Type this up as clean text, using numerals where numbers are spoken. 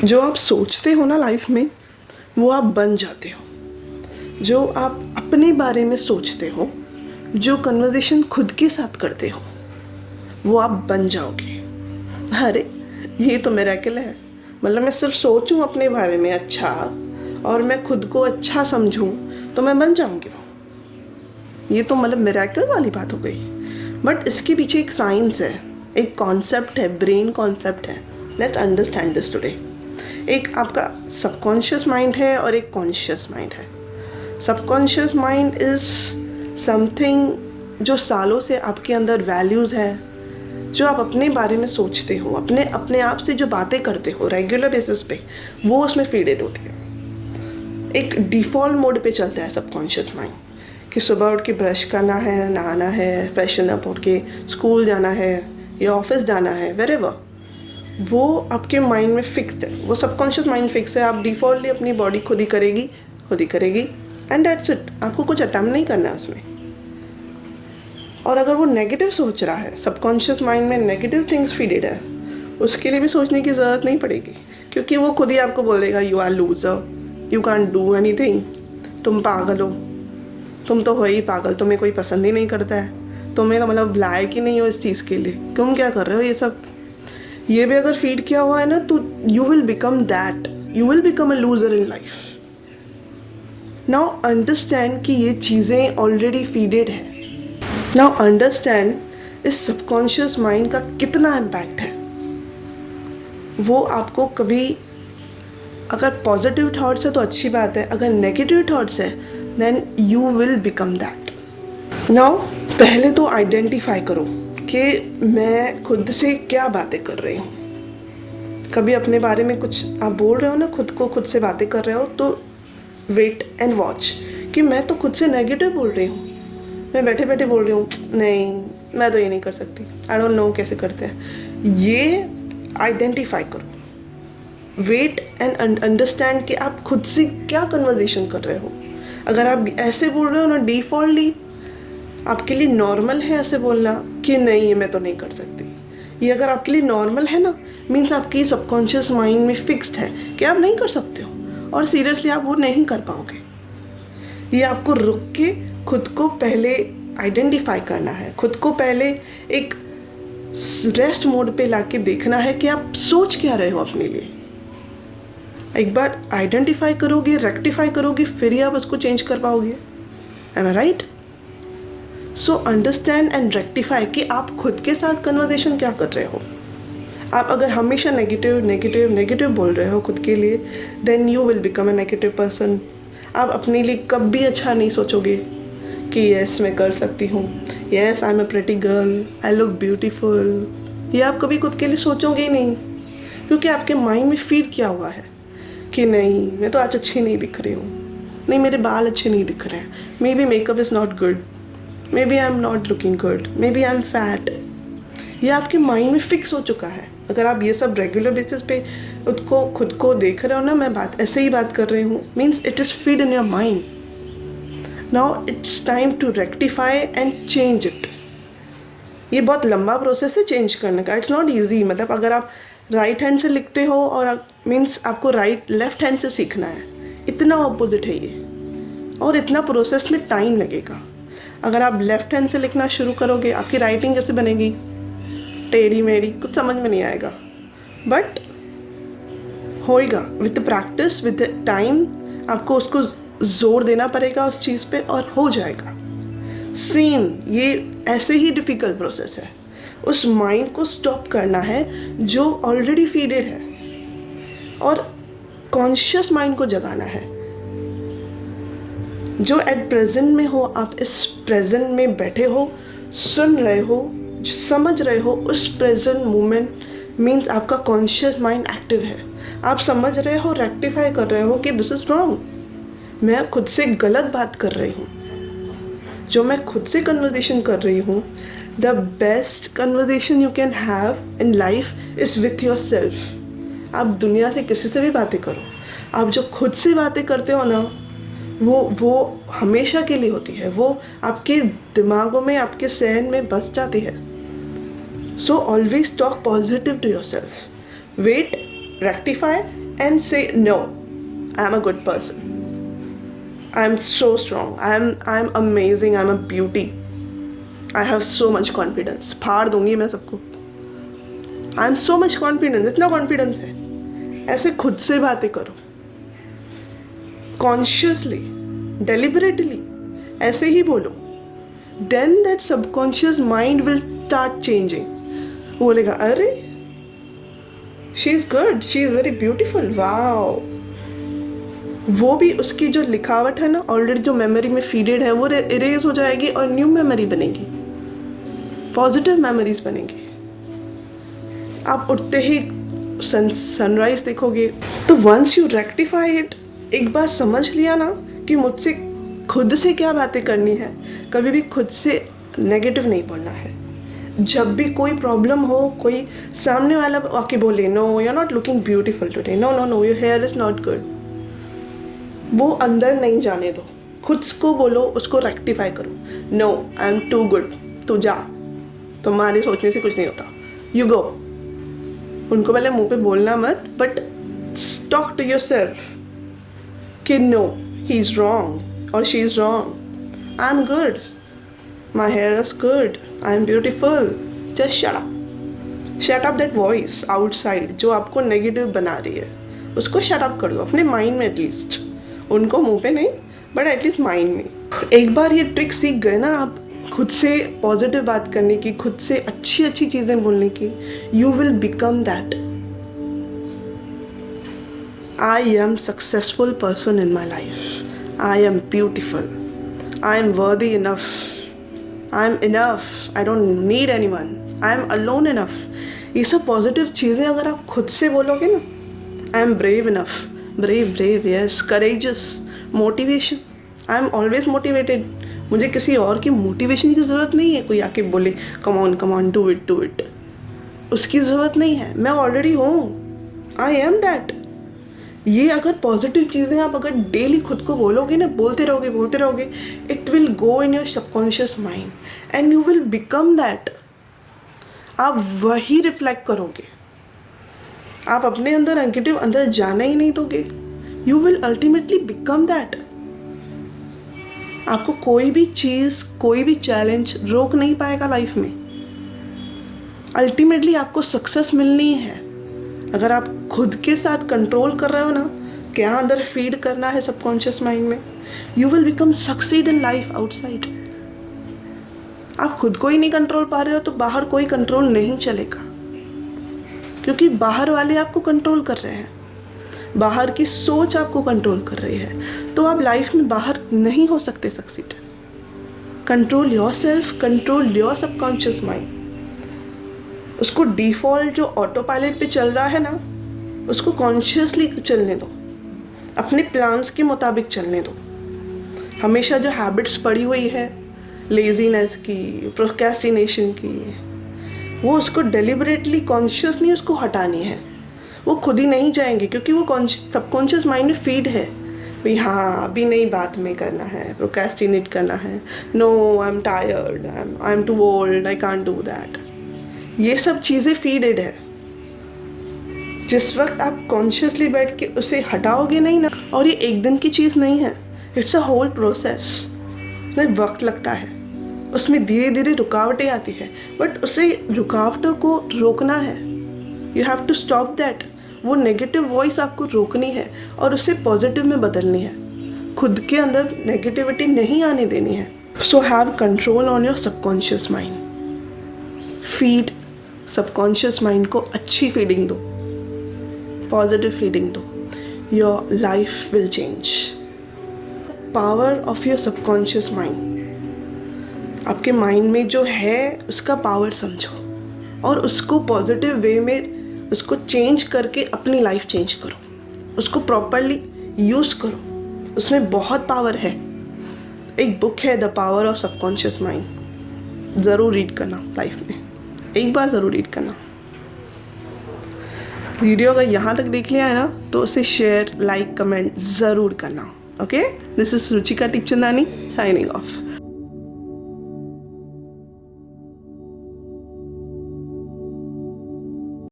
जो आप सोचते हो ना लाइफ में, वो आप बन जाते हो। जो आप अपने बारे में सोचते हो, जो कन्वर्सेशन खुद के साथ करते हो, वो आप बन जाओगे। अरे ये तो मिरेकल है। मतलब मैं सिर्फ सोचूं अपने बारे में अच्छा और मैं खुद को अच्छा समझूं तो मैं बन जाऊंगी वो। ये तो मतलब मिरेकल वाली बात हो गई। बट इसके पीछे एक साइंस है, एक कॉन्सेप्ट है, ब्रेन कॉन्सेप्ट है। Let's understand this today. एक आपका सबकॉन्शियस माइंड है और एक कॉन्शियस माइंड है। सबकॉन्शियस माइंड इज़ समथिंग जो सालों से आपके अंदर वैल्यूज़ है, जो आप अपने बारे में सोचते हो, अपने अपने आप से जो बातें करते हो रेगुलर बेसिस पे, वो उसमें फीडेड होती है। एक डिफ़ॉल्ट मोड पे चलता है सबकॉन्शियस माइंड कि सुबह उठ के ब्रश करना है, नहाना है, फ्रेशन अप उठ के स्कूल जाना है या ऑफिस जाना है, वेरेवर। वो आपके माइंड में फिक्स्ड है, वो सबकॉन्शियस माइंड फिक्स है। आप डिफ़ॉल्टली अपनी बॉडी खुद ही करेगी एंड दैट्स इट। आपको कुछ अटेम्प्ट नहीं करना है उसमें। और अगर वो नेगेटिव सोच रहा है, सबकॉन्शियस माइंड में नेगेटिव थिंग्स फीडेड है, उसके लिए भी सोचने की ज़रूरत नहीं पड़ेगी, क्योंकि वो खुद ही आपको बोल देगा you are loser, you can't do anything, तुम पागल हो, तुम तो हो ही पागल, तुम्हें कोई पसंद ही नहीं करता है, तुम्हें तो मतलब लायक ही नहीं हो इस चीज़ के लिए, तुम क्या कर रहे हो ये सब। ये भी अगर फीड किया हुआ है ना, तो you will become that, you will become a loser in life. Now understand कि ये चीज़ें ऑलरेडी फीडेड है। नाउ अंडरस्टैंड इस सबकॉन्शियस माइंड का कितना इम्पैक्ट है। वो आपको कभी, अगर पॉजिटिव थॉट्स है तो अच्छी बात है, अगर नेगेटिव थॉट्स है then you will become that. Now पहले तो आइडेंटिफाई करो कि मैं खुद से क्या बातें कर रही हूँ। कभी अपने बारे में कुछ आप बोल रहे हो ना, खुद को खुद से बातें कर रहे हो, तो वेट एंड वॉच कि मैं तो खुद से नेगेटिव बोल रही हूँ। मैं बैठे बैठे बोल रही हूँ नहीं मैं तो ये नहीं कर सकती, आई डोंट नो कैसे करते हैं। ये आइडेंटिफाई करो, वेट एंड अंडरस्टैंड कि आप खुद से क्या कन्वर्सेशन कर रहे हो। अगर आप ऐसे बोल रहे हो ना, डिफ़ॉल्टली आपके लिए नॉर्मल है ऐसे बोलना कि नहीं ये मैं तो नहीं कर सकती, ये अगर आपके लिए नॉर्मल है ना, मीन्स आपकी सबकॉन्शियस माइंड में फिक्स्ड है कि आप नहीं कर सकते हो और सीरियसली आप वो नहीं कर पाओगे। ये आपको रुक के खुद को पहले आइडेंटिफाई करना है, खुद को पहले एक रेस्ट मोड पे लाके देखना है कि आप सोच क्या रहे हो अपने लिए। एक बार आइडेंटिफाई करोगे, रेक्टिफाई करोगे, फिर ही आप उसको चेंज कर पाओगे। Am I right? So understand and rectify कि आप खुद के साथ कन्वर्सेशन क्या कर रहे हो। आप अगर हमेशा नेगेटिव नेगेटिव नेगेटिव बोल रहे हो खुद के लिए, then you will become a negative person. आप अपने लिए कभी अच्छा नहीं सोचोगे कि यस मैं कर सकती हूँ, yes I am a pretty girl, I look beautiful. ये आप कभी खुद के लिए सोचोगे ही नहीं, क्योंकि आपके माइंड में फीड किया हुआ है कि नहीं मैं तो आज अच्छी नहीं दिख रही हूँ, नहीं मेरे बाल अच्छे नहीं दिख रहे हैं, maybe makeup is not good, maybe I am not looking good, maybe I am fat. ये आपके माइंड में फिक्स हो चुका है। अगर आप ये सब रेगुलर बेसिस पे उसको खुद को देख रहे हो ना, मैं बात ऐसे ही बात कर रही हूँ, means it is feed in your mind. Now it's time to rectify and change it. ये बहुत लंबा प्रोसेस है चेंज करने का, इट्स नॉट ईजी। मतलब अगर आप राइट हैंड से लिखते हो और मीन्स आपको लेफ्ट हैंड से सीखना है, इतना ऑपोजिट है ये, और इतना प्रोसेस में टाइम लगेगा। अगर आप लेफ्ट हैंड से लिखना शुरू करोगे, आपकी राइटिंग कैसे बनेगी, टेढ़ी मेढ़ी, कुछ समझ में नहीं आएगा। बट होएगा विद प्रैक्टिस, विद टाइम। आपको उसको जोर देना पड़ेगा उस चीज़ पे और हो जाएगा। सेम ये ऐसे ही डिफ़िकल्ट प्रोसेस है। उस माइंड को स्टॉप करना है जो ऑलरेडी फीडेड है, और कॉन्शियस माइंड को जगाना है जो एट प्रेजेंट में हो। आप इस प्रेजेंट में बैठे हो, सुन रहे हो, समझ रहे हो। उस प्रेजेंट मोमेंट मीन्स आपका कॉन्शियस माइंड एक्टिव है। आप समझ रहे हो, रेक्टिफाई कर रहे हो कि दिस इज़ रॉन्ग, मैं खुद से गलत बात कर रही हूँ। जो मैं खुद से कन्वर्सेशन कर रही हूँ, the best conversation you can have in life is with your self. आप दुनिया से किसी से भी बातें करो, आप जो खुद से बातें करते हो ना, वो हमेशा के लिए होती है, वो आपके दिमागों में, आपके सहन में बस जाती है। So always talk positive to yourself, wait, rectify and say no, I am a good person, I am so strong, I am amazing, I am a beauty, I have so much confidence. फाड़ दूंगी मैं सबको. I am so much confident. इतना confidence है. ऐसे खुद से बातें करो, कॉन्शियसली, डेलिबरेटली ऐसे ही बोलो. Then that subconscious mind will start changing. वो बोलेगा अरे she is good, she is very beautiful, wow. वो भी उसकी जो लिखावट है ना ऑलरेडी जो मेमोरी में फीडेड है वो इरेज हो जाएगी और न्यू मेमोरी बनेगी, पॉजिटिव मेमोरीज बनेगी. आप उठते ही सनराइज देखोगे. तो वंस यू रेक्टिफाई इट, एक बार समझ लिया ना कि मुझसे खुद से क्या बातें करनी है, कभी भी खुद से नेगेटिव नहीं बोलना है. जब भी कोई प्रॉब्लम हो, कोई सामने वाला आके बोले no you are not looking beautiful today, no no no your hair is not good, वो अंदर नहीं जाने दो. खुद को बोलो, उसको रेक्टिफाई करो. No I am too good, तू जा, तुम्हारे सोचने से कुछ नहीं होता, यू गो. उनको पहले मुंह पे बोलना मत, but talk to yourself कि नो ही इज़ रॉन्ग और she is wrong, I am good, my hair is good, I am beautiful. Just shut up. Shut up that voice outside जो आपको नेगेटिव बना रही है, उसको shut up कर दो अपने माइंड में एटलीस्ट. उनको मुंह पे नहीं, बट एटलीस्ट माइंड में. एक बार ये ट्रिक सीख गए ना आप खुद से पॉजिटिव बात करने की, खुद से अच्छी अच्छी चीज़ें बोलने की, you will become that. I am successful person in my life, I am beautiful, I am worthy enough, I am enough, I don't need anyone, I am alone enough. ये सब पॉजिटिव चीज़ें अगर आप खुद से बोलोगे ना, I am brave enough, brave, yes, courageous, motivation, I am always motivated. मुझे किसी और की मोटिवेशन की ज़रूरत नहीं है. कोई आके बोले come on, do it. उसकी ज़रूरत नहीं है, मैं ऑलरेडी हूँ, I am that. ये अगर पॉजिटिव चीज़ें आप अगर डेली खुद को बोलोगे ना, बोलते रहोगे, it will go in your subconscious mind and you will become that. आप वही रिफ्लेक्ट करोगे. आप अपने अंदर नेगेटिव अंदर जाने ही नहीं दोगे. You will ultimately become that. आपको कोई भी चीज़, कोई भी चैलेंज रोक नहीं पाएगा लाइफ में. अल्टीमेटली आपको सक्सेस मिलनी है. अगर आप खुद के साथ कंट्रोल कर रहे हो ना, क्या अंदर फीड करना है सबकॉन्शियस माइंड में, you will become succeed in life outside. आप खुद को ही नहीं कंट्रोल पा रहे हो तो बाहर कोई कंट्रोल नहीं चलेगा, क्योंकि बाहर वाले आपको कंट्रोल कर रहे हैं, बाहर की सोच आपको कंट्रोल कर रही है. तो आप लाइफ में बाहर नहीं हो सकते succeed. Control your self, control your subconscious mind. उसको डिफ़ॉल्ट जो ऑटो पायलट पे चल रहा है ना, उसको कॉन्शियसली चलने दो, अपने प्लान्स के मुताबिक चलने दो. हमेशा जो हैबिट्स पड़ी हुई है लेजीनेस की, प्रोक्रेस्टिनेशन की, वो उसको डेलिबरेटली कॉन्शियसली उसको हटानी है. वो खुद ही नहीं जाएंगे, क्योंकि वो सबकॉन्शियस माइंड में फीड है भाई. हाँ, अभी नई बात में करना है, प्रोक्रेस्टिनेट करना है, no I am tired, I am too old, I can't do that. ये सब चीज़ें फीडेड है. जिस वक्त आप कॉन्शियसली बैठ के उसे हटाओगे नहीं ना, और ये एक दिन की चीज़ नहीं है, इट्स अ होल प्रोसेस. उसमें वक्त लगता है, उसमें धीरे धीरे रुकावटें आती है, बट उसे रुकावटों को रोकना है. You have to stop that. वो नेगेटिव वॉइस आपको रोकनी है और उसे पॉजिटिव में बदलनी है. खुद के अंदर नेगेटिविटी नहीं आने देनी है. So have control on your subconscious mind. Feed subconscious mind को अच्छी फीडिंग दो, पॉजिटिव फीडिंग दो. Your life will change. Power of your subconscious mind. आपके माइंड में जो है उसका पावर समझो और उसको पॉजिटिव वे में उसको चेंज करके अपनी लाइफ चेंज करो. उसको प्रॉपरली यूज़ करो, उसमें बहुत पावर है. एक बुक है the power of subconscious mind, ज़रूर रीड करना लाइफ में, एक बार ज़रूर रीड करना. वीडियो अगर यहाँ तक देख लिया है ना, तो उसे शेयर, लाइक, कमेंट ज़रूर करना. Okay, this is Ruchika Tichandani signing of.